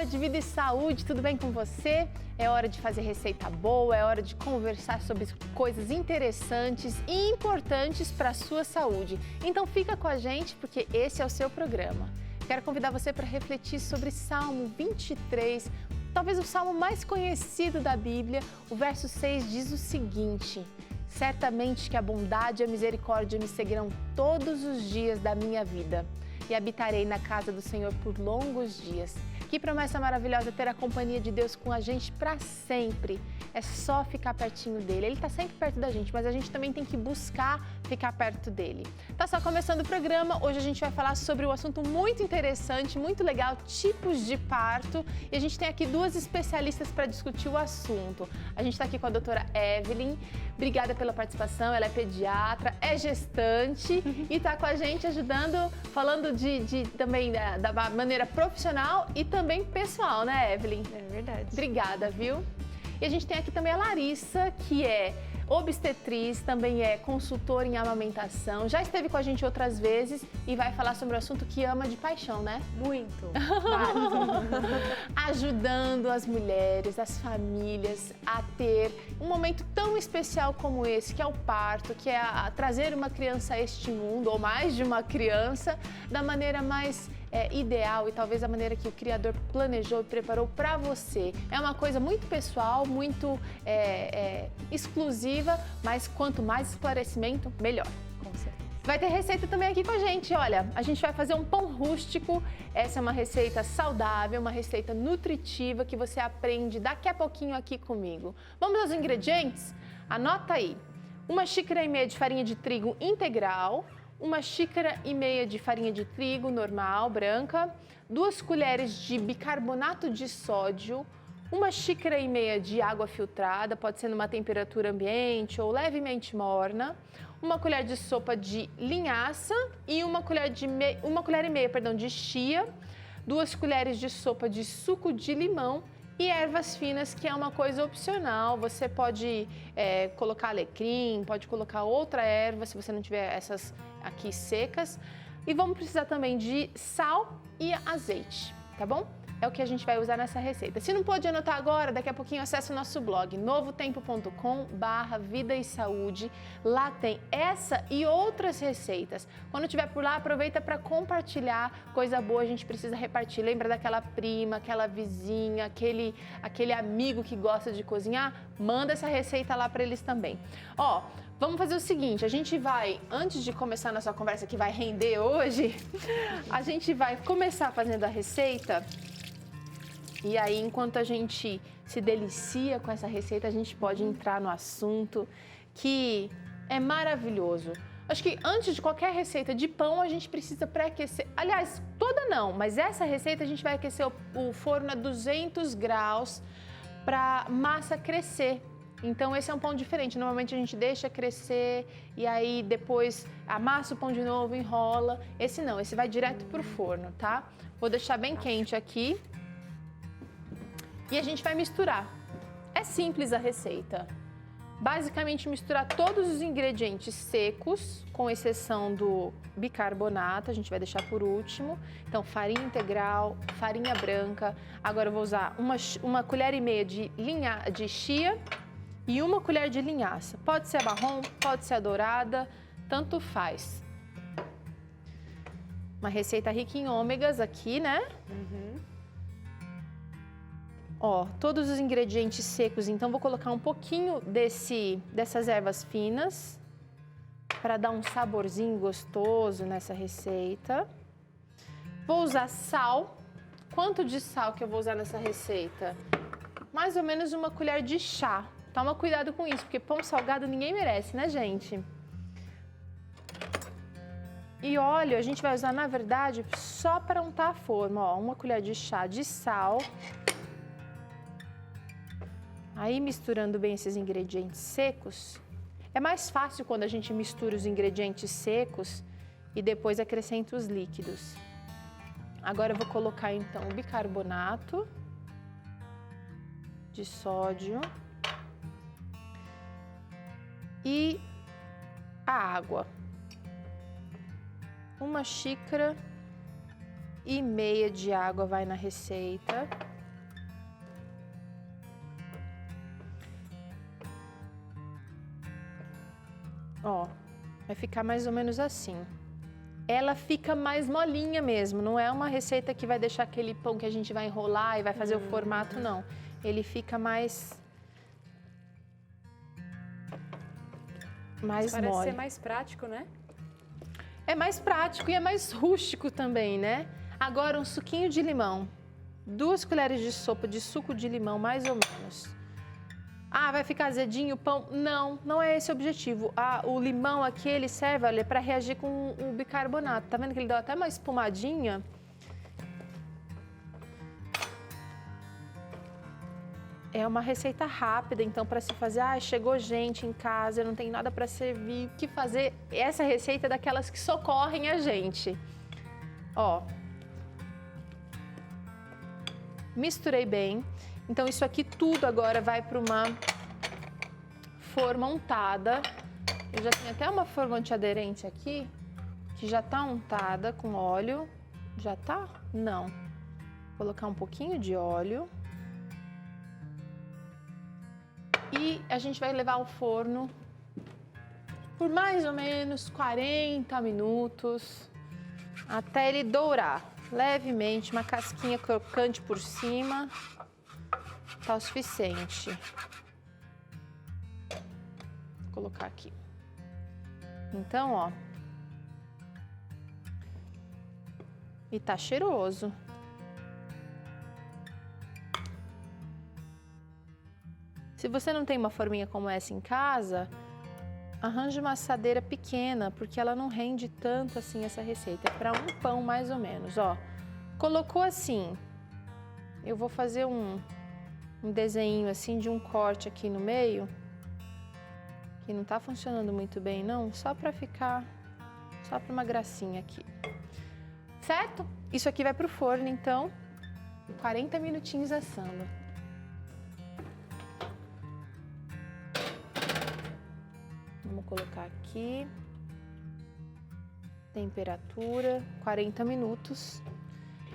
galera de Vida e Saúde, tudo bem com você? É hora de fazer receita boa, é hora de conversar sobre coisas interessantes e importantes para a sua saúde. Então fica com a gente porque esse é o seu programa. Quero convidar você para refletir sobre Salmo 23, talvez o salmo mais conhecido da Bíblia. O verso 6 diz o seguinte: certamente que a bondade e a misericórdia me seguirão todos os dias da minha vida e habitarei na casa do Senhor por longos dias. Que promessa maravilhosa ter a companhia de Deus com a gente para sempre. É só ficar pertinho dele. Ele está sempre perto da gente, mas a gente também tem que buscar ficar perto dele. Tá só começando o programa. Hoje a gente vai falar sobre um assunto muito interessante, muito legal, tipos de parto. E a gente tem aqui duas especialistas para discutir o assunto. A gente está aqui com a doutora Evelyn. Obrigada pela participação. Ela é pediatra, é gestante e está com a gente ajudando, falando também da maneira profissional e também pessoal, né, Evelyn? É verdade. Obrigada, viu? E a gente tem aqui também a Larissa, que é obstetriz, também é consultora em amamentação, já esteve com a gente outras vezes e vai falar sobre o assunto que ama de paixão, né? Muito. Ajudando as mulheres, as famílias a ter um momento tão especial como esse, que é o parto, que é trazer uma criança a este mundo, ou mais de uma criança, da maneira mais ideal e talvez a maneira que o Criador planejou e preparou para você. É uma coisa muito pessoal, muito exclusiva, mas quanto mais esclarecimento, melhor. Com certeza. Vai ter receita também aqui com a gente, olha, a gente vai fazer um pão rústico. Essa é uma receita saudável, uma receita nutritiva que você aprende daqui a pouquinho aqui comigo. Vamos aos ingredientes? Anota aí: 1,5 xícaras de farinha de trigo integral, 1,5 xícaras de farinha de trigo normal, branca, 2 colheres de bicarbonato de sódio, 1,5 xícaras de água filtrada, pode ser numa temperatura ambiente ou levemente morna, 1 colher de sopa de linhaça e 1 colher e meia, de chia, 2 colheres de sopa de suco de limão e ervas finas, que é uma coisa opcional. Você pode colocar alecrim, pode colocar outra erva, se você não tiver essas aqui secas. E vamos precisar também de sal e azeite, tá bom? É o que a gente vai usar nessa receita. Se não pode anotar agora, daqui a pouquinho acesse o nosso blog, novotempo.com/vida e saúde. Lá tem essa e outras receitas. Quando estiver por lá, aproveita para compartilhar. Coisa boa a gente precisa repartir. Lembra daquela prima, aquela vizinha, aquele amigo que gosta de cozinhar? Manda essa receita lá para eles também. Ó, vamos fazer o seguinte, a gente vai, antes de começar a nossa conversa que vai render hoje, a gente vai começar fazendo a receita. E aí, enquanto a gente se delicia com essa receita, a gente pode entrar no assunto que é maravilhoso. Acho que antes de qualquer receita de pão, a gente precisa pré-aquecer. Aliás, toda não, mas essa receita a gente vai aquecer o forno a 200 graus para massa crescer. Então, esse é um pão diferente. Normalmente a gente deixa crescer e aí depois amassa o pão de novo, enrola. Esse não, esse vai direto pro forno, tá? Vou deixar bem quente aqui. E a gente vai misturar. É simples a receita. Basicamente, misturar todos os ingredientes secos, com exceção do bicarbonato, a gente vai deixar por último. Então, farinha integral, farinha branca. Agora eu vou usar uma colher e meia de chia e 1 colher de linhaça. Pode ser a marrom, pode ser a dourada, tanto faz. Uma receita rica em ômegas aqui, né? Ó, todos os ingredientes secos, então vou colocar um pouquinho dessas ervas finas para dar um saborzinho gostoso nessa receita. Vou usar sal. Quanto de sal que eu vou usar nessa receita? Mais ou menos 1 colher de chá. Toma cuidado com isso, porque pão salgado ninguém merece, né, gente? E óleo a gente vai usar, na verdade, só para untar a forma. Ó, 1 colher de chá de sal. Aí, misturando bem esses ingredientes secos, é mais fácil quando a gente mistura os ingredientes secos e depois acrescenta os líquidos. Agora eu vou colocar então o bicarbonato de sódio e a água. 1,5 xícaras de água vai na receita. Ó, vai ficar mais ou menos assim. Ela fica mais molinha mesmo, não é uma receita que vai deixar aquele pão que a gente vai enrolar e vai fazer o formato, não. Ele fica mais Parece mole. ser mais prático, né? É mais prático e é mais rústico também, né? Agora, um suquinho de limão. 2 colheres de sopa de suco de limão, mais ou menos. Ah, vai ficar azedinho o pão? Não, não é esse o objetivo. O limão aqui, ele serve, olha, para reagir com o bicarbonato. Tá vendo que ele deu até uma espumadinha? É uma receita rápida, então, para se fazer. Ah, chegou gente em casa, eu não tenho nada para servir. O que fazer? Essa receita é daquelas que socorrem a gente. Ó. Misturei bem. Então, isso aqui tudo agora vai para uma forma untada. Eu já tenho até uma forma antiaderente aqui, que já tá untada com óleo. Já tá? Não. Vou colocar um pouquinho de óleo. E a gente vai levar ao forno por mais ou menos 40 minutos, até ele dourar levemente, uma casquinha crocante por cima, tá o suficiente. Vou colocar aqui. Então, ó. E tá cheiroso. Se você não tem uma forminha como essa em casa, arranje uma assadeira pequena, porque ela não rende tanto assim essa receita. É para um pão mais ou menos, ó. Colocou assim, eu vou fazer um desenho assim de um corte aqui no meio, que não tá funcionando muito bem não, só para uma gracinha aqui. Certo? Isso aqui vai pro forno, então, 40 minutinhos assando. Vamos colocar aqui, temperatura, 40 minutos.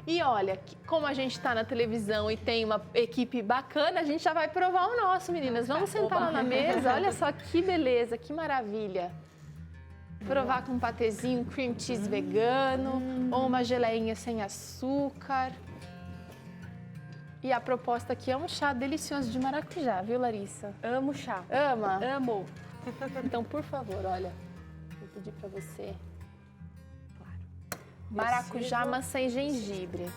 E olha, como a gente está na televisão e tem uma equipe bacana, a gente já vai provar o nosso, meninas. Vamos sentar lá na mesa, olha só que beleza, que maravilha. Provar com um patezinho, cream cheese vegano, ou uma geleinha sem açúcar. E a proposta aqui é um chá delicioso de maracujá, viu, Larissa? Amo chá. Ama? Amo. Então, por favor, olha, vou pedir para você. Claro. Maracujá, maçã e gengibre.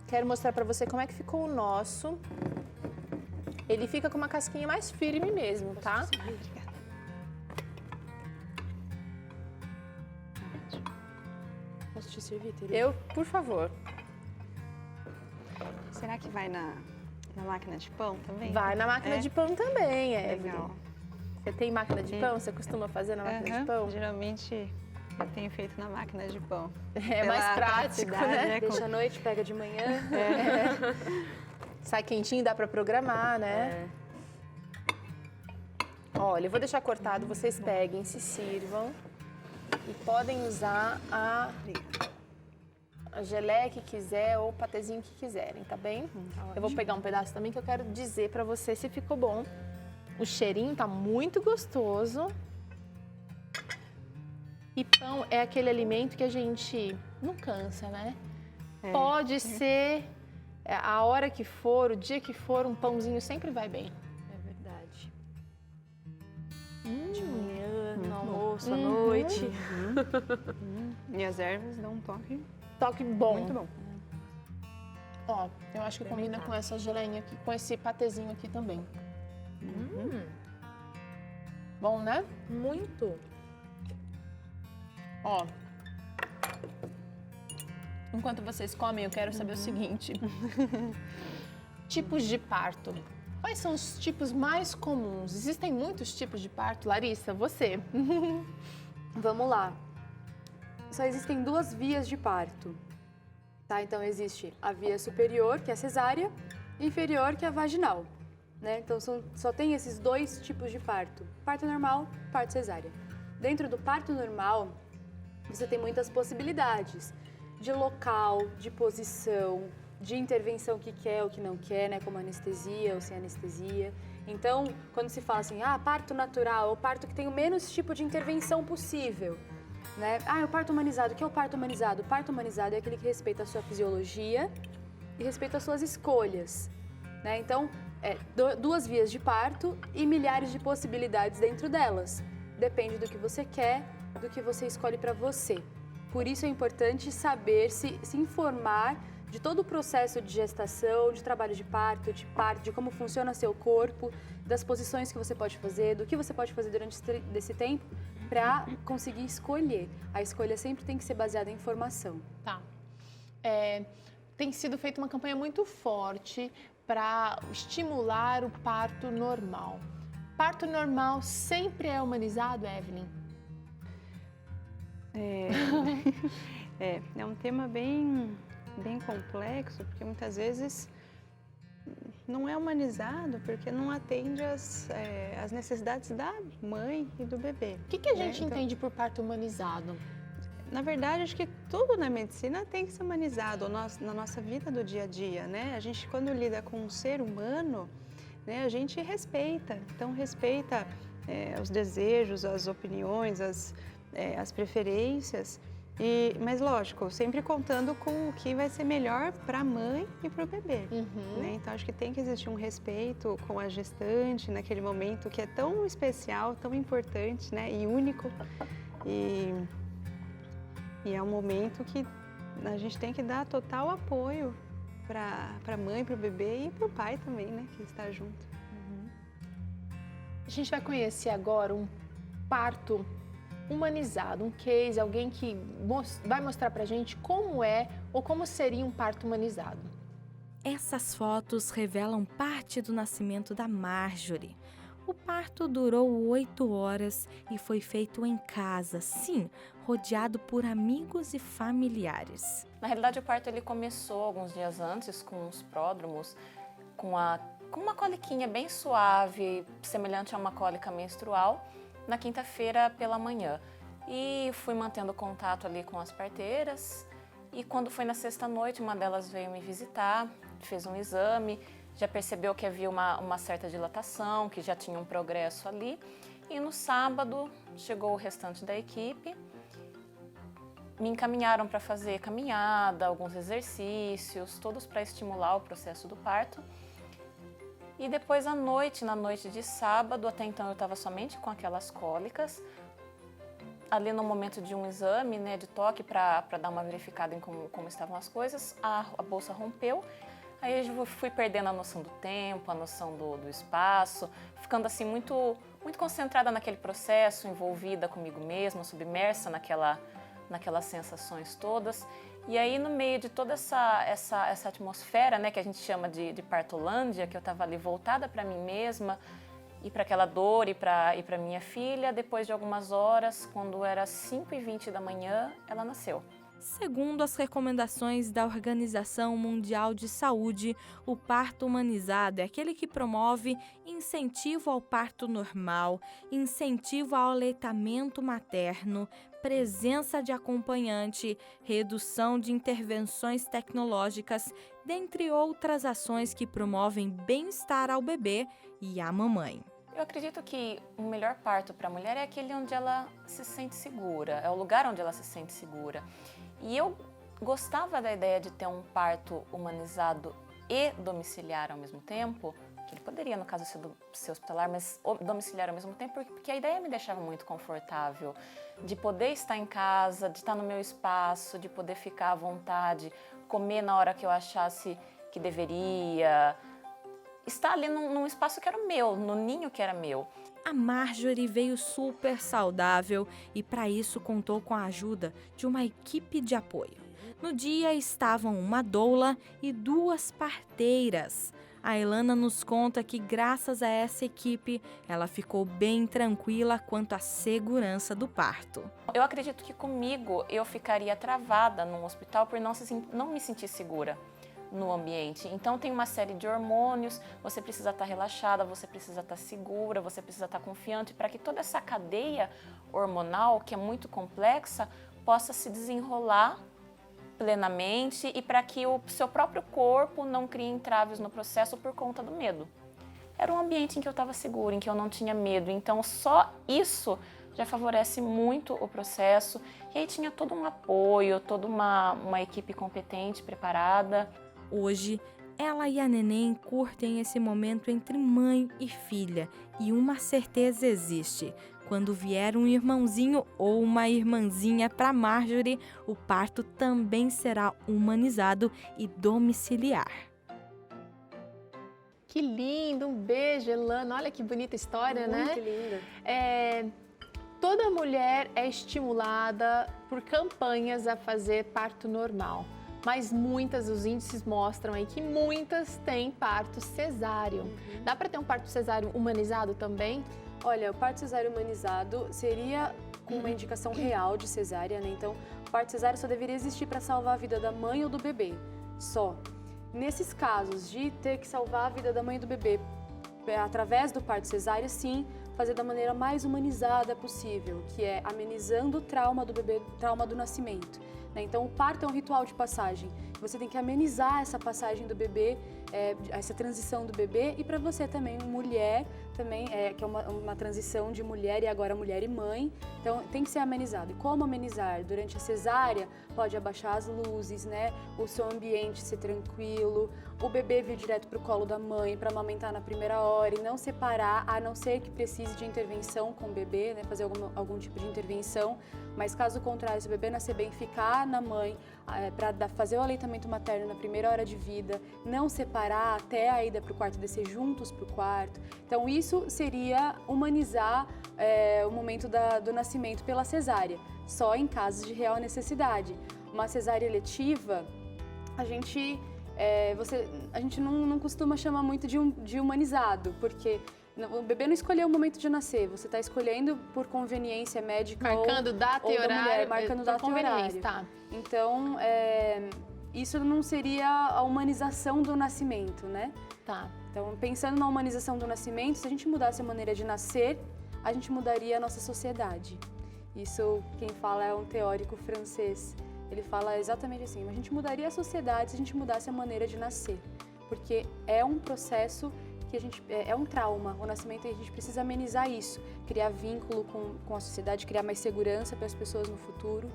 Quero mostrar para você como é que ficou o nosso. Ele fica com uma casquinha mais firme mesmo, tá? Posso te servir, Tereza? Eu, por favor. Será que vai na máquina de pão também? Vai na máquina de pão também, Evelyn. Legal. Você tem máquina de pão? Você costuma fazer na máquina de pão? Geralmente eu tenho feito na máquina de pão. É mais prático, né? Deixa à noite, pega de manhã. Sai quentinho, dá para programar, né? Olha, eu vou deixar cortado, vocês peguem, se sirvam e podem usar a geleia que quiser ou o patezinho que quiserem, tá bem? Eu vou pegar um pedaço também que eu quero dizer pra você se ficou bom. O cheirinho tá muito gostoso. E pão é aquele alimento que a gente não cansa, né? Pode ser a hora que for, o dia que for, um pãozinho sempre vai bem. É verdade. De manhã, no almoço, à noite. E as ervas dão um Toque bom. muito bom. Ó, eu acho que combina com essa geleinha aqui, com esse patezinho aqui também. Bom, né? Muito. Ó. Enquanto vocês comem, eu quero saber o seguinte. Tipos de parto. Quais são os tipos mais comuns? Existem muitos tipos de parto. Larissa, você. Vamos lá. Só existem 2 vias de parto, tá? Então, existe a via superior, que é a cesárea, e inferior, que é a vaginal, né? Então, só tem esses 2 tipos de parto. Parto normal, parto cesárea. Dentro do parto normal, você tem muitas possibilidades de local, de posição, de intervenção que quer ou que não quer, né? Como anestesia ou sem anestesia. Então, quando se fala assim, parto natural, ou parto que tem o menos tipo de intervenção possível, né? O parto humanizado, o que é o parto humanizado? O parto humanizado é aquele que respeita a sua fisiologia e respeita as suas escolhas, né? Então, duas vias de parto e milhares de possibilidades dentro delas. Depende do que você quer, do que você escolhe para você. Por isso é importante saber, se informar de todo o processo de gestação, de trabalho de parto, de como funciona seu corpo, das posições que você pode fazer, do que você pode fazer durante esse tempo, para conseguir escolher. A escolha sempre tem que ser baseada em informação. Tá. Tem sido feita uma campanha muito forte para estimular o parto normal. Parto normal sempre é humanizado, Evelyn? É um tema bem complexo, porque muitas vezes não é humanizado, porque não atende às necessidades da mãe e do bebê. O que a gente entende por parto humanizado? Na verdade, acho que tudo na medicina tem que ser humanizado na nossa vida do dia a dia, né? A gente, quando lida com um ser humano, né, a gente respeita. Então, respeita os desejos, as opiniões, as preferências. Mas, lógico, sempre contando com o que vai ser melhor para a mãe e para o bebê. Né? Então, acho que tem que existir um respeito com a gestante naquele momento que é tão especial, tão importante, né, e único. E é um momento que a gente tem que dar total apoio para a mãe, para o bebê e para o pai também, né, que está junto. A gente vai conhecer agora um parto humanizado, um case, alguém que vai mostrar pra gente como é ou como seria um parto humanizado. Essas fotos revelam parte do nascimento da Marjorie. O parto durou 8 horas e foi feito em casa, sim, rodeado por amigos e familiares. Na realidade, o parto ele começou alguns dias antes com os pródromos, com uma coliquinha bem suave, semelhante a uma cólica menstrual, na quinta-feira pela manhã. E fui mantendo contato ali com as parteiras. E quando foi na sexta-noite, uma delas veio me visitar, fez um exame, já percebeu que havia uma certa dilatação, que já tinha um progresso ali. E no sábado chegou o restante da equipe, me encaminharam para fazer caminhada, alguns exercícios, todos para estimular o processo do parto. E depois à noite, na noite de sábado, até então eu estava somente com aquelas cólicas. Ali no momento de um exame, né, de toque para dar uma verificada em como estavam as coisas, a bolsa rompeu. Aí eu fui perdendo a noção do tempo, a noção do espaço, ficando assim muito concentrada naquele processo, envolvida comigo mesma, submersa naquelas sensações todas. E aí, no meio de toda essa atmosfera, né, que a gente chama de partolândia, que eu estava ali voltada para mim mesma e para aquela dor e para minha filha, depois de algumas horas, quando era 5h20 da manhã, ela nasceu. Segundo as recomendações da Organização Mundial de Saúde, o parto humanizado é aquele que promove incentivo ao parto normal, incentivo ao aleitamento materno, presença de acompanhante, redução de intervenções tecnológicas, dentre outras ações que promovem bem-estar ao bebê e à mamãe. Eu acredito que o melhor parto para a mulher é aquele onde ela se sente segura, é o lugar onde ela se sente segura. E eu gostava da ideia de ter um parto humanizado e domiciliar ao mesmo tempo, que ele poderia, no caso, ser hospitalar, mas domiciliar ao mesmo tempo, porque a ideia me deixava muito confortável, de poder estar em casa, de estar no meu espaço, de poder ficar à vontade, comer na hora que eu achasse que deveria, estar ali num espaço que era o meu, no ninho que era meu. A Marjorie veio super saudável e para isso contou com a ajuda de uma equipe de apoio. No dia estavam uma doula e 2 parteiras. A Ilana nos conta que graças a essa equipe, ela ficou bem tranquila quanto à segurança do parto. Eu acredito que comigo eu ficaria travada num hospital por não me sentir segura no ambiente. Então tem uma série de hormônios, você precisa estar relaxada, você precisa estar segura, você precisa estar confiante para que toda essa cadeia hormonal, que é muito complexa, possa se desenrolar plenamente e para que o seu próprio corpo não crie entraves no processo por conta do medo. era um ambiente em que eu estava segura, em que eu não tinha medo. Então, só isso já favorece muito o processo. E aí tinha todo um apoio, toda uma equipe competente, preparada. Hoje, ela e a neném curtem esse momento entre mãe e filha. E uma certeza existe: quando vier um irmãozinho ou uma irmãzinha para Marjorie, o parto também será humanizado e domiciliar. Que lindo, um beijo, Elana. Olha que bonita história, né? Muito linda. Toda mulher é estimulada por campanhas a fazer parto normal, mas os índices mostram aí que muitas têm parto cesáreo. Dá para ter um parto cesáreo humanizado também? Olha, o parto cesáreo humanizado seria com uma indicação real de cesárea, né? Então, o parto cesáreo só deveria existir para salvar a vida da mãe ou do bebê, só. Nesses casos de ter que salvar a vida da mãe e do bebê através do parto cesáreo, sim, fazer da maneira mais humanizada possível, que é amenizando o trauma do bebê, trauma do nascimento, né? Então, o parto é um ritual de passagem. Você tem que amenizar essa passagem do bebê, essa transição do bebê, e para você também, mulher, que é uma transição de mulher e agora mulher e mãe, então tem que ser amenizado. E como amenizar? Durante a cesárea, pode abaixar as luzes, né? O seu ambiente ser tranquilo, o bebê vir direto para o colo da mãe para amamentar na primeira hora e não separar, a não ser que precise de intervenção com o bebê, né? Fazer algum tipo de intervenção, mas caso contrário, se o bebê nascer bem, ficar na mãe para fazer o aleitamento materno na primeira hora de vida, não separar até a ida para o quarto, descer juntos para o quarto. Então isso seria humanizar o momento do nascimento pela cesárea, só em casos de real necessidade. Uma cesárea eletiva, a gente não costuma chamar muito de humanizado, porque o bebê não escolheu o momento de nascer, você está escolhendo por conveniência médica marcando data e horário, mulher, marcando data e horário. Tá. Então, isso não seria a humanização do nascimento, né? Tá. Então, pensando na humanização do nascimento, se a gente mudasse a maneira de nascer, a gente mudaria a nossa sociedade. Isso, quem fala é um teórico francês. Ele fala exatamente assim: a gente mudaria a sociedade se a gente mudasse a maneira de nascer. Porque é um processo que é um trauma, o nascimento, e a gente precisa amenizar isso, criar vínculo com a sociedade, criar mais segurança para as pessoas no futuro.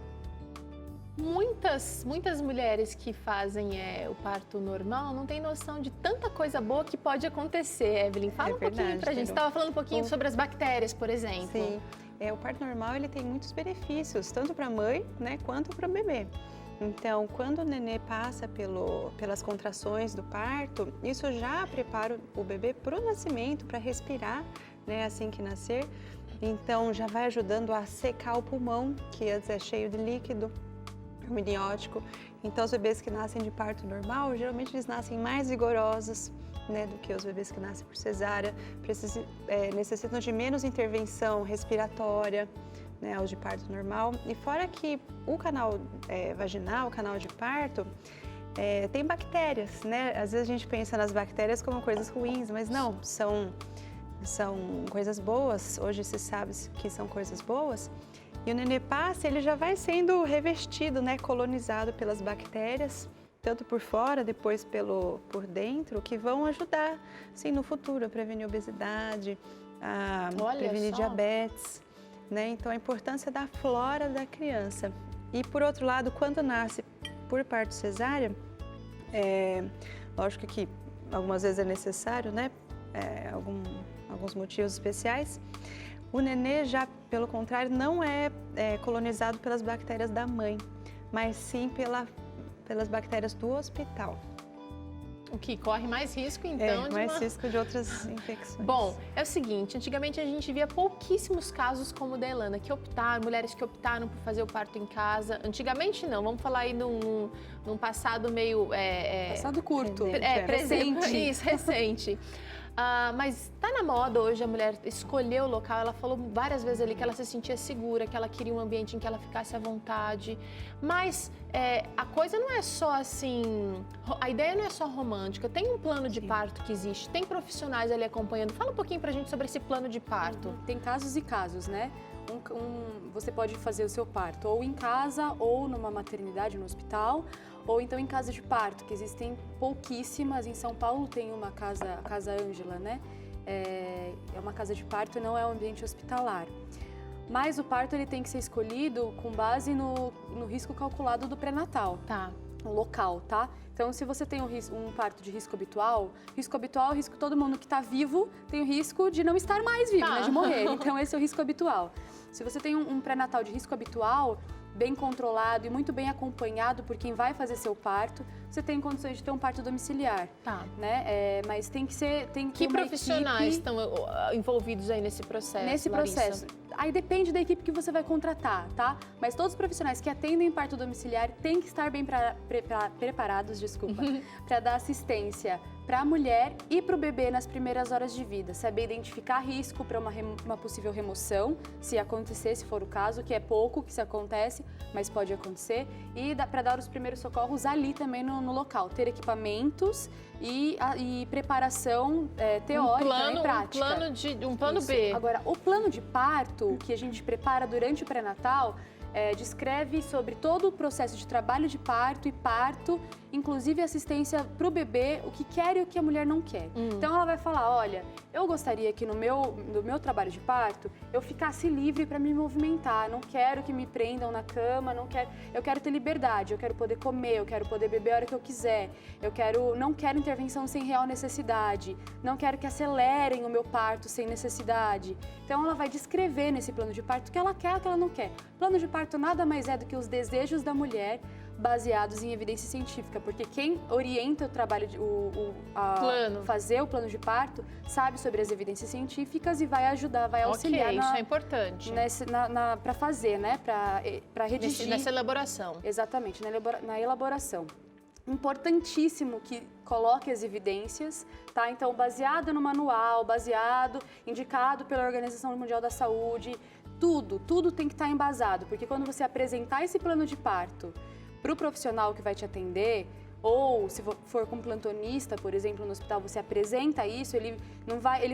Muitas mulheres que fazem o parto normal não têm noção de tanta coisa boa que pode acontecer, Evelyn. Fala um pouquinho pra gente. Você estava falando um pouquinho sobre as bactérias, por exemplo. Sim, o parto normal ele tem muitos benefícios, tanto para a mãe, né, quanto para o bebê. Então, quando o nenê passa pelas contrações do parto, isso já prepara o bebê para o nascimento, para respirar, né, assim que nascer. Então, já vai ajudando a secar o pulmão, que antes é cheio de líquido amniótico. Então, os bebês que nascem de parto normal, geralmente eles nascem mais vigorosos, né, do que os bebês que nascem por cesárea, necessitam de menos intervenção respiratória, né, aos de parto normal. E fora que o canal vaginal, o canal de parto, tem bactérias, né? Às vezes a gente pensa nas bactérias como coisas ruins, mas não, são coisas boas. Hoje se sabe que são coisas boas. E o nenê passa, ele já vai sendo revestido, né, colonizado pelas bactérias, tanto por fora, depois por dentro, que vão ajudar, sim, no futuro a prevenir obesidade, a prevenir diabetes. Né? Então, a importância da flora da criança. E, por outro lado, quando nasce por parto cesárea, lógico que algumas vezes é necessário, né? Alguns motivos especiais, o nenê já, pelo contrário, não é colonizado pelas bactérias da mãe, mas sim pelas bactérias do hospital. O que corre mais risco, então, risco de outras infecções. Bom, é o seguinte, antigamente a gente via pouquíssimos casos como o da Elana, mulheres que optaram por fazer o parto em casa. Antigamente não, vamos falar aí num passado meio... passado curto. Presente. Isso, recente. Mas tá na moda hoje a mulher escolher o local. Ela falou várias vezes ali que ela se sentia segura, que ela queria um ambiente em que ela ficasse à vontade. Mas a coisa não é só assim, a ideia não é só romântica. Tem um plano de parto que existe, tem profissionais ali acompanhando. Fala um pouquinho pra gente sobre esse plano de parto. Tem casos e casos, né? Você pode fazer o seu parto ou em casa, ou numa maternidade, no hospital, ou então em casa de parto, que existem pouquíssimas. Em São Paulo tem uma casa, a Casa Ângela, né? é uma casa de parto e não é um ambiente hospitalar. Mas o parto ele tem que ser escolhido com base no risco calculado do pré-natal. Tá. O local, tá? Então, se você tem um parto de risco habitual é o risco que todo mundo que está vivo tem o risco de não estar mais vivo, Tá. né? De morrer. Então, esse é o risco habitual. Se você tem um pré-natal de risco habitual, bem controlado e muito bem acompanhado por quem vai fazer seu parto, você tem condições de ter um parto domiciliar, Tá. né? Mas tem que ser... Que uma profissionais equipe estão envolvidos aí nesse processo, nesse Larissa? processo. Aí depende da equipe que você vai contratar, tá? Mas todos os profissionais que atendem parto domiciliar têm que estar bem preparados, para dar assistência para a mulher e para o bebê nas primeiras horas de vida. Saber identificar risco para uma possível remoção, se acontecer, se for o caso, que é pouco que isso acontece, mas pode acontecer. E para dar os primeiros socorros ali também no local. Ter equipamentos e preparação teórica e prática. Um plano Isso. B. Agora, o plano de parto que a gente prepara durante o pré-natal descreve sobre todo o processo de trabalho de parto e parto, inclusive assistência para o bebê, o que quer e o que a mulher não quer. Então, ela vai falar, olha, eu gostaria que no meu trabalho de parto eu ficasse livre para me movimentar, não quero que me prendam na cama, eu quero ter liberdade, eu quero poder comer, eu quero poder beber a hora que eu quiser, não quero intervenção sem real necessidade, não quero que acelerem o meu parto sem necessidade. Então, ela vai descrever nesse plano de parto o que ela quer e o que ela não quer. Plano de parto nada mais é do que os desejos da mulher baseados em evidência científica, porque quem orienta o trabalho, fazer o plano de parto, sabe sobre as evidências científicas e vai ajudar, vai auxiliar isso é importante. para fazer, né? Para redigir. Nessa elaboração. Exatamente, na elaboração. Importantíssimo que coloque as evidências, tá? Então, baseado no manual, indicado pela Organização Mundial da Saúde, tudo tem que estar embasado, porque quando você apresentar esse plano de parto para o profissional que vai te atender, ou se for com plantonista, por exemplo, no hospital, você apresenta isso, ele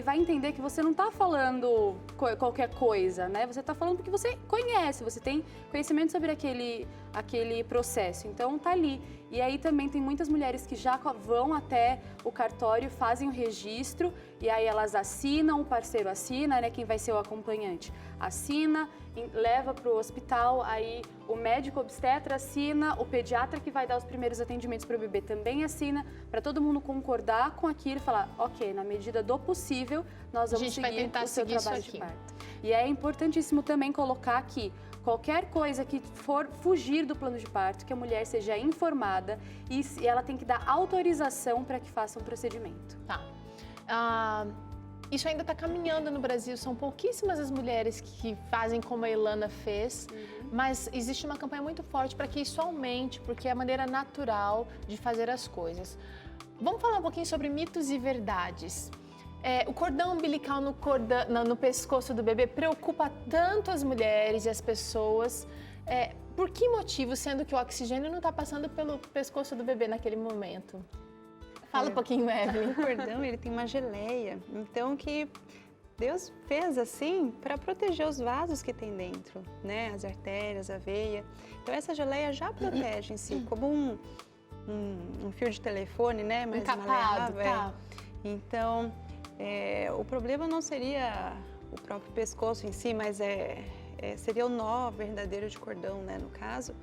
vai entender que você não está falando qualquer coisa, né? Você está falando porque você conhece, você tem conhecimento sobre aquele processo, então tá ali. E aí também tem muitas mulheres que já vão até o cartório, fazem o registro, e aí elas assinam, o parceiro assina, né? Quem vai ser o acompanhante assina, leva para o hospital, aí o médico obstetra assina, o pediatra que vai dar os primeiros atendimentos para o bebê também assina, para todo mundo concordar com aquilo e falar, ok, na medida do possível, nós vamos seguir o seu trabalho de parto. E é importantíssimo também colocar que qualquer coisa que for fugir do plano de parto, que a mulher seja informada e ela tem que dar autorização para que faça um procedimento. Tá. Isso ainda está caminhando no Brasil, são pouquíssimas as mulheres que fazem como a Ilana fez, mas existe uma campanha muito forte para que isso aumente, porque é a maneira natural de fazer as coisas. Vamos falar um pouquinho sobre mitos e verdades. O cordão umbilical no pescoço do bebê preocupa tanto as mulheres e as pessoas. Por que motivo, sendo que o oxigênio não está passando pelo pescoço do bebê naquele momento? Fala um pouquinho, Evelyn. O cordão, ele tem uma geleia, então que Deus fez assim para proteger os vasos que tem dentro, né? As artérias, a veia. Então essa geleia já protege em si, como um fio de telefone, né? Mais Encapado, maleável. tá. Então, o problema não seria o próprio pescoço em si, mas seria o nó verdadeiro de cordão, né? No caso.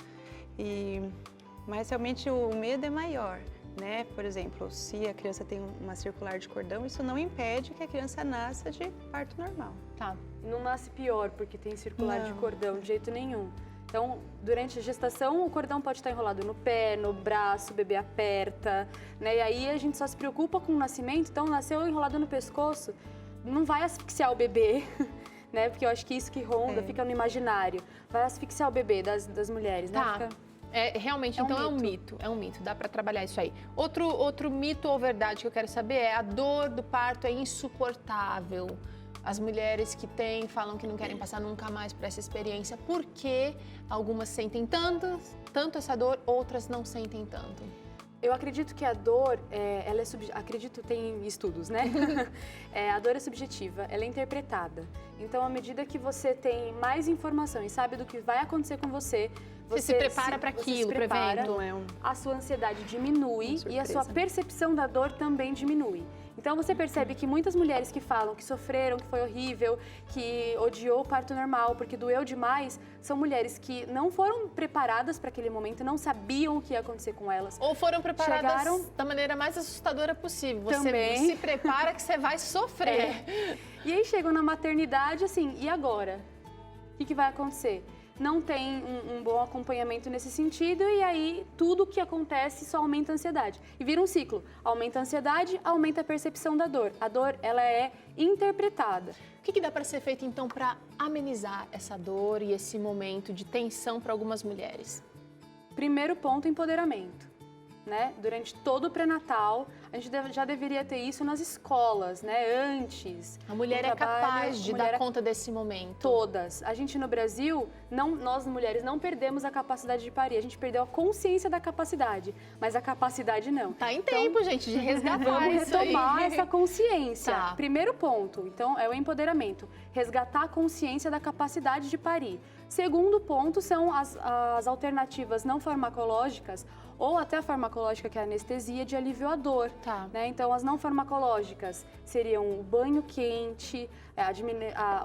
Mas realmente o medo é maior. Né? Por exemplo, se a criança tem uma circular de cordão, isso não impede que a criança nasça de parto normal. Tá. Não nasce pior porque tem circular de cordão, de jeito nenhum. Então, durante a gestação, o cordão pode estar enrolado no pé, no braço, o bebê aperta, né? E aí a gente só se preocupa com o nascimento, então nasceu enrolado no pescoço, não vai asfixiar o bebê, né? Porque eu acho que isso que ronda, fica no imaginário. Vai asfixiar o bebê das mulheres, né? Tá. Realmente, então é um mito, dá para trabalhar isso aí. Outro mito ou verdade que eu quero saber é a dor do parto é insuportável. As mulheres que falam que não querem passar nunca mais por essa experiência. Por que algumas sentem tanto essa dor, outras não sentem tanto? Eu acredito que a dor, tem estudos, né? A dor é subjetiva, ela é interpretada. Então, à medida que você tem mais informação e sabe do que vai acontecer com você, você se prepara para aquilo, para o evento. A sua ansiedade diminui e a sua percepção da dor também diminui. Então, Então você percebe que muitas mulheres que falam que sofreram, que foi horrível, que odiou o parto normal porque doeu demais, são mulheres que não foram preparadas para aquele momento, não sabiam o que ia acontecer com elas. Ou foram preparadas Chegaram- da maneira mais assustadora possível. Você Também. se prepara que você vai sofrer. E aí chegam na maternidade, assim, e agora? O que vai acontecer? Não tem um bom acompanhamento nesse sentido e aí tudo que acontece só aumenta a ansiedade. E vira um ciclo. Aumenta a ansiedade, aumenta a percepção da dor. A dor, ela é interpretada. O que dá para ser feito, então, para amenizar essa dor e esse momento de tensão para algumas mulheres? Primeiro ponto, empoderamento. Né? Durante todo o pré-natal, a gente já deveria ter isso nas escolas, né? Antes. A mulher No é trabalho, capaz de a mulher dar é conta desse momento. Todas. A gente no Brasil, nós mulheres não perdemos a capacidade de parir, a gente perdeu a consciência da capacidade, mas a capacidade não. Tá em tempo, gente, de resgatar Vamos isso aí. retomar essa consciência. Tá. Primeiro ponto, então, é o empoderamento. Resgatar a consciência da capacidade de parir. Segundo ponto são as alternativas não farmacológicas ou até a farmacológica, que é a anestesia, de alívio à dor. Tá. Né? Então, as não farmacológicas seriam o banho quente,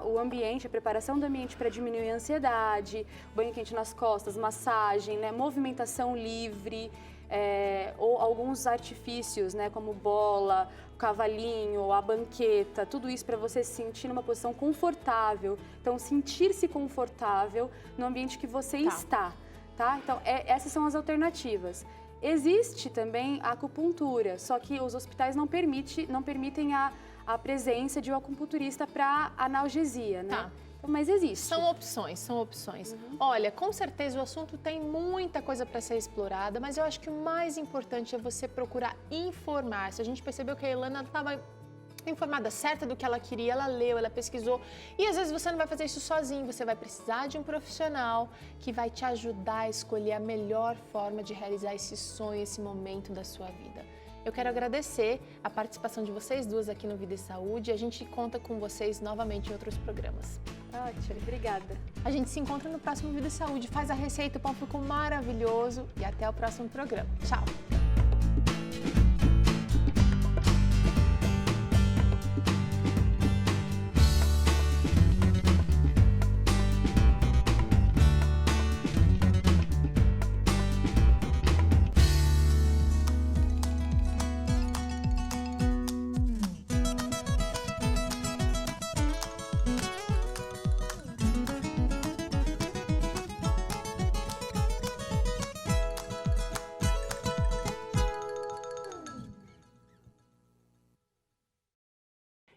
o ambiente, a preparação do ambiente para diminuir a ansiedade, banho quente nas costas, massagem, né? Movimentação livre, ou alguns artifícios, né? Como bola, o cavalinho, a banqueta, tudo isso para você se sentir numa posição confortável. Então, sentir-se confortável no ambiente que você está. Tá? Então, essas são as alternativas. Existe também a acupuntura, só que os hospitais não permitem a presença de um acupunturista para analgesia, né? Tá. Então, mas existe. São opções, são opções. Olha, com certeza o assunto tem muita coisa para ser explorada, mas eu acho que o mais importante é você procurar informar-se. A gente percebeu que a Ilana estava informada certa do que ela queria, ela leu, ela pesquisou. E às vezes você não vai fazer isso sozinho, você vai precisar de um profissional que vai te ajudar a escolher a melhor forma de realizar esse sonho, esse momento da sua vida. Eu quero agradecer a participação de vocês duas aqui no Vida e Saúde e a gente conta com vocês novamente em outros programas. Ótimo, obrigada. A gente se encontra no próximo Vida e Saúde. Faz a receita, o pão ficou maravilhoso e até o próximo programa. Tchau!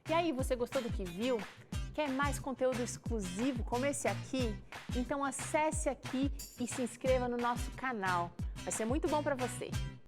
E aí, você gostou do que viu? Quer mais conteúdo exclusivo como esse aqui? Então acesse aqui e se inscreva no nosso canal. Vai ser muito bom para você.